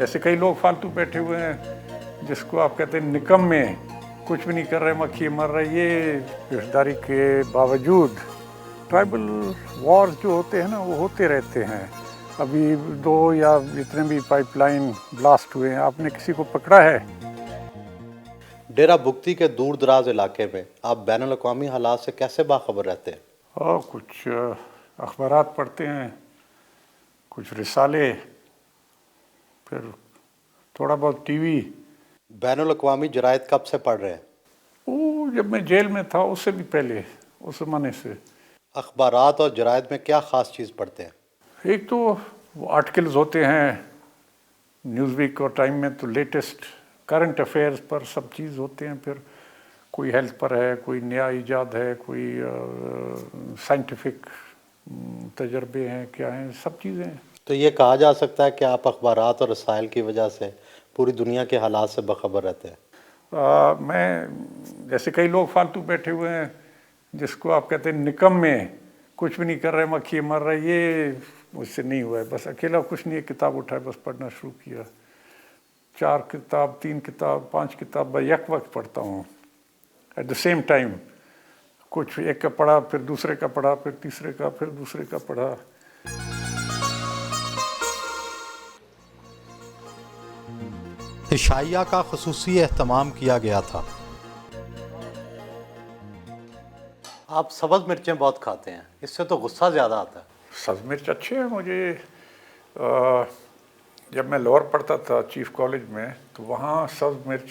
ऐसे कई लोग फालतू बैठे हुए हैं जिसको आप कहते हैं निकम्मे, कुछ भी नहीं कर रहे, मक्खी मर रही। ये रिश्तेदारी के बावजूद ट्राइबल वॉर्स जो होते हैं ना, वो होते रहते हैं। अभी 2 या जितने भी पाइपलाइन ब्लास्ट हुए हैं, आपने किसी को पकड़ा है? डेरा बुगती के दूर दराज इलाके में आप बैनुल अक़वामी हालात से कैसे बाखबर रहते हैं? और कुछ अखबारात पढ़ते हैं, कुछ रिसाले, फिर थोड़ा बहुत टीवी। बैनुल अक़वामी जरायद कब से पढ़ रहे हैं? वो जब मैं जेल में था उससे भी पहले, उस ज़माने से। अखबारात और जरायद में क्या ख़ास चीज़ पढ़ते हैं? एक तो वो आर्टिकल्स होते हैं न्यूज़ वीक और टाइम में, तो लेटेस्ट करंट अफेयर्स पर सब चीज़ होते हैं। फिर कोई हेल्थ पर है, कोई नया इजाद है, कोई साइंटिफिक तजर्बे हैं, क्या हैं, सब चीज़ें हैं। तो ये कहा जा सकता है कि आप अखबारात और रसायल की वजह से पूरी दुनिया के हालात से बाखबर रहते हैं? मैं जैसे कई लोग फालतू बैठे हुए हैं जिसको आप कहते हैं निकम्मे, कुछ भी नहीं कर रहे, मक्खी मर रही। ये मुझसे नहीं हुआ है। बस अकेला कुछ नहीं, किताब उठाए, बस पढ़ना शुरू किया। 4 किताब, 3 किताब, 5 किताब एक वक्त पढ़ता हूँ एट द सेम टाइम। कुछ एक का पढ़ा, फिर दूसरे का पढ़ा, फिर तीसरे का, फिर दूसरे का पढ़ा। इशाइया का ख़ुसूसी एहतमाम किया गया था। आप सब्ज़ मिर्चें बहुत खाते हैं, इससे तो गुस्सा ज़्यादा आता है। सब्ज़ मिर्च अच्छे हैं मुझे। जब मैं लाहौर पढ़ता था चीफ कॉलेज में, तो वहाँ सब्ज़ मिर्च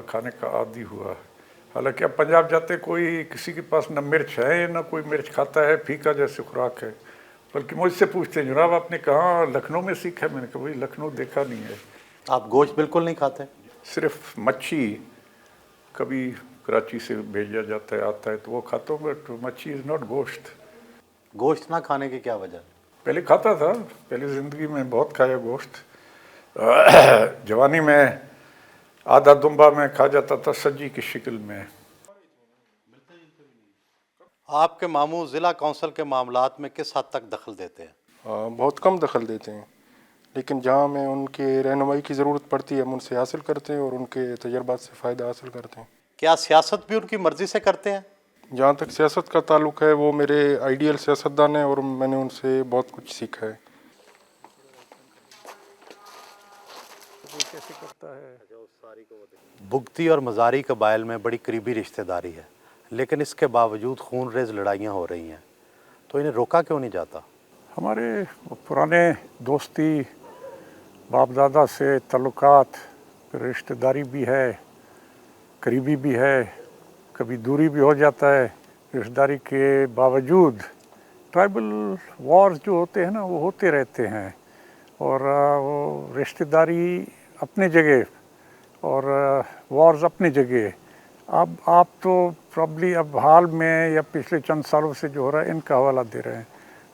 खाने का आदी हुआ। हालांकि अब पंजाब जाते कोई किसी के पास न मिर्च है न कोई मिर्च खाता है, फीका जैसे खुराक है। बल्कि मुझसे पूछते हैं, जनाब आपने कहाँ लखनऊ में सीखा है? मैंने कहा भाई लखनऊ देखा नहीं है। आप गोश्त बिल्कुल नहीं खाते? सिर्फ मच्छी कभी कराची से भेजा जाता है, आता है तो वो खाता हूँ, बट मच्छी इज़ नॉट गोश्त। गोश्त ना खाने की क्या वजह? पहले खाता था, पहले ज़िंदगी में बहुत खाया गोश्त। जवानी में आधा दुम्बा में खा जाता था सज्जी की शक्ल में। आपके मामू ज़िला कौंसल के मामलात में किस हद तक दखल देते हैं? बहुत कम दखल देते हैं, लेकिन जहाँ हमें उनके रहनुमाई की ज़रूरत पड़ती है हम उनसे हासिल करते हैं और उनके तजर्बात से फ़ायदा हासिल करते हैं। क्या सियासत भी उनकी मर्ज़ी से करते हैं? जहाँ तक सियासत का ताल्लुक़ है, वो मेरे आइडियल सियासतदान हैं और मैंने उनसे बहुत कुछ सीखा है। बुगती और मज़ारी कबाइल में बड़ी करीबी रिश्तेदारी है, लेकिन इसके बावजूद खून रेज़ लड़ाइयाँ हो रही हैं, तो इन्हें रोका क्यों नहीं जाता? हमारे पुराने दोस्ती, बाप दादा से ताल्लुकात, रिश्तेदारी भी है, करीबी भी है, कभी दूरी भी हो जाता है। रिश्तेदारी के बावजूद ट्राइबल वॉर्स जो होते हैं ना, वो होते रहते हैं। और वो रिश्तेदारी अपने जगह और वॉर्स अपनी जगह। अब आप तो प्रॉब्ली अब हाल में या पिछले चंद सालों से जो हो रहा है इनका हवाला दे रहे हैं।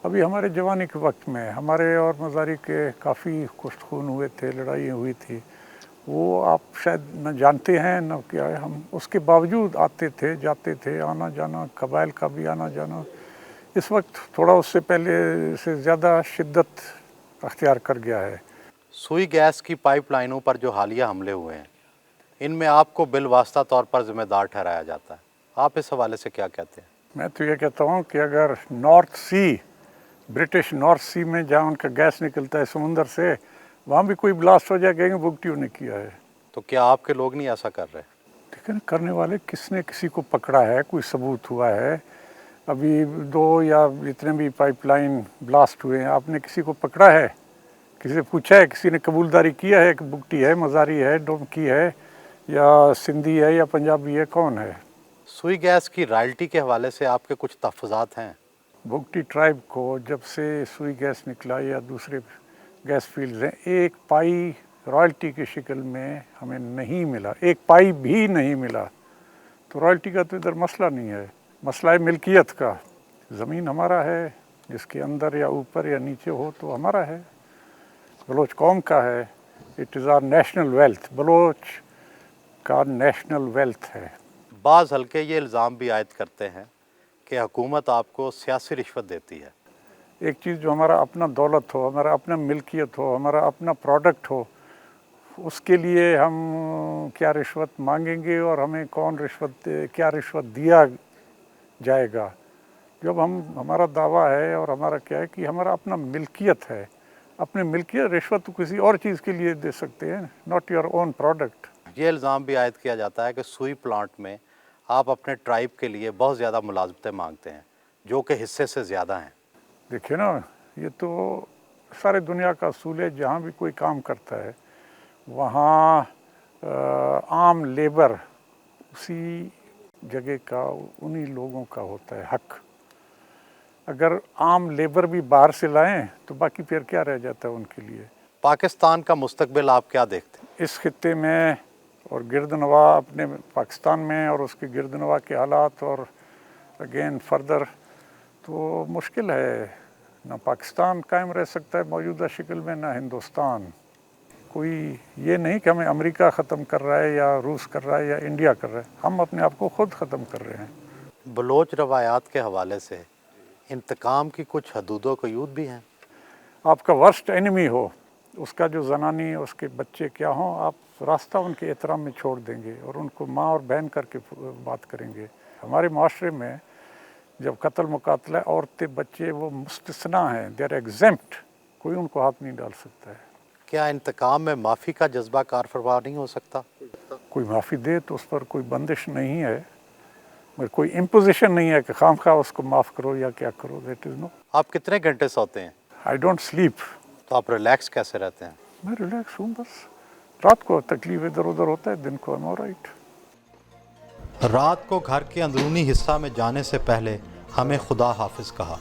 अभी हमारे जवानी के वक्त में हमारे और मज़ारी के काफ़ी कुश्त खून हुए थे, लड़ाई हुई थी। वो आप शायद न जानते हैं न क्या है। हम उसके बावजूद आते थे, जाते थे, आना जाना, कबाइल का भी आना जाना। इस वक्त थोड़ा उससे पहले से ज़्यादा शिद्दत अख्तियार कर गया है। सुई गैस की पाइपलाइनों पर जो हालिया हमले हुए हैं, इनमें आपको बिलवास्ता तौर पर ज़िम्मेदार ठहराया जाता है। आप इस हवाले से क्या कहते हैं? मैं तो ये कहता हूँ कि अगर नॉर्थ सी, ब्रिटिश नॉर्थ सी में जहाँ उनका गैस निकलता है समुंदर से, वहाँ भी कोई ब्लास्ट हो जाएगा, बुगटियों ने किया है। तो क्या आपके लोग नहीं ऐसा कर रहे? लेकिन करने वाले किसने किसी को पकड़ा है? कोई सबूत हुआ है? अभी 2 या जितने भी पाइपलाइन ब्लास्ट हुए हैं, आपने किसी को पकड़ा है? किसी से पूछा है? किसी ने कबूलदारी किया है कि बुगटी है, मज़ारी है, डोमकी है, या सिंधी है, या पंजाबी है, कौन है? सुई गैस की रॉयल्टी के हवाले से आपके कुछ तहफ़्फ़ुज़ात हैं? बुगटी ट्राइब को जब से सुई गैस निकला या दूसरे गैस फील्ड्स हैं, 1 पाई रॉयल्टी की शक्ल में हमें नहीं मिला, 1 पाई भी नहीं मिला। तो रॉयल्टी का तो इधर मसला नहीं है, मसला है मिल्कियत का। ज़मीन हमारा है, जिसके अंदर या ऊपर या नीचे हो तो हमारा है। बलोच कौम का है, it is our national wealth. Baloch का नेशनल वेल्थ है। बाज़ हल्के ये इल्ज़ाम भी आयद करते हैं कि हुकूमत आपको सियासी रिश्वत देती है। एक चीज़ जो हमारा अपना दौलत हो, हमारा अपना मिल्कियत हो, हमारा अपना प्रोडक्ट हो, उसके लिए हम क्या रिश्वत मांगेंगे और हमें कौन क्या रिश्वत दिया जाएगा। जब हमारा दावा है और हमारा क्या है कि हमारा अपना मिल्कियत है, अपने मिल्कियत रिश्वत तो किसी और चीज़ के लिए दे सकते हैं, नॉट योर ओन प्रोडक्ट। ये इल्ज़ाम भी आयद किया जाता है कि सुई प्लांट में आप अपने ट्राइब के लिए बहुत ज़्यादा मुलाजमतें मांगते हैं, जो कि हिस्से से ज़्यादा हैं। देखिए ना, ये तो सारे दुनिया का असूल है, जहाँ भी कोई काम करता है वहाँ आम लेबर उसी जगह का, उन्हीं लोगों का होता है हक। अगर आम लेबर भी बाहर से लाएं तो बाकी फिर क्या रह जाता है उनके लिए। पाकिस्तान का मुस्तकबिल आप क्या देखते हैं? इस खित्ते में और गिरदनवा अपने पाकिस्तान में और उसके गिरदनवा के हालात और अगेन फर्दर तो मुश्किल है। ना पाकिस्तान कायम रह सकता है मौजूदा शक्ल में, ना हिंदुस्तान। कोई ये नहीं कि हमें अमेरिका ख़त्म कर रहा है या रूस कर रहा है या इंडिया कर रहा है, हम अपने आप को ख़ुद ख़त्म कर रहे हैं। बलोच रवायात के हवाले से इंतकाम की कुछ हदूदो क़यूद भी हैं। आपका वर्स्ट एनिमी हो, उसका जो जनानी, उसके बच्चे क्या हों, आप रास्ता उनके एहतराम में छोड़ देंगे और उनको माँ और बहन करके बात करेंगे। हमारे माशरे में जब कत्ल मुकातला, औरतें बच्चे वो मुस्तस्ना हैं, दे आर एग्जेम्प्ट, कोई उनको हाथ नहीं डाल सकता है। क्या इंतकाम में माफ़ी का जज्बा कार फरमा नहीं हो सकता? कोई माफ़ी दे तो उस पर कोई बंदिश नहीं है, मगर कोई इम्पोजिशन नहीं है कि खामखा उसको माफ़ करो या क्या करो, दैट इज़ नो। आप कितने घंटे सोते हैं? I don't sleep. तो आप रिलैक्स कैसे रहते हैं? मैं रिलैक्स हूँ, बस रात को तकलीफ इधर उधर होता है, दिन को आई एम ऑलराइट। रात को घर के अंदरूनी हिस्सा में जाने से पहले हमें खुदा हाफिज़ कहा।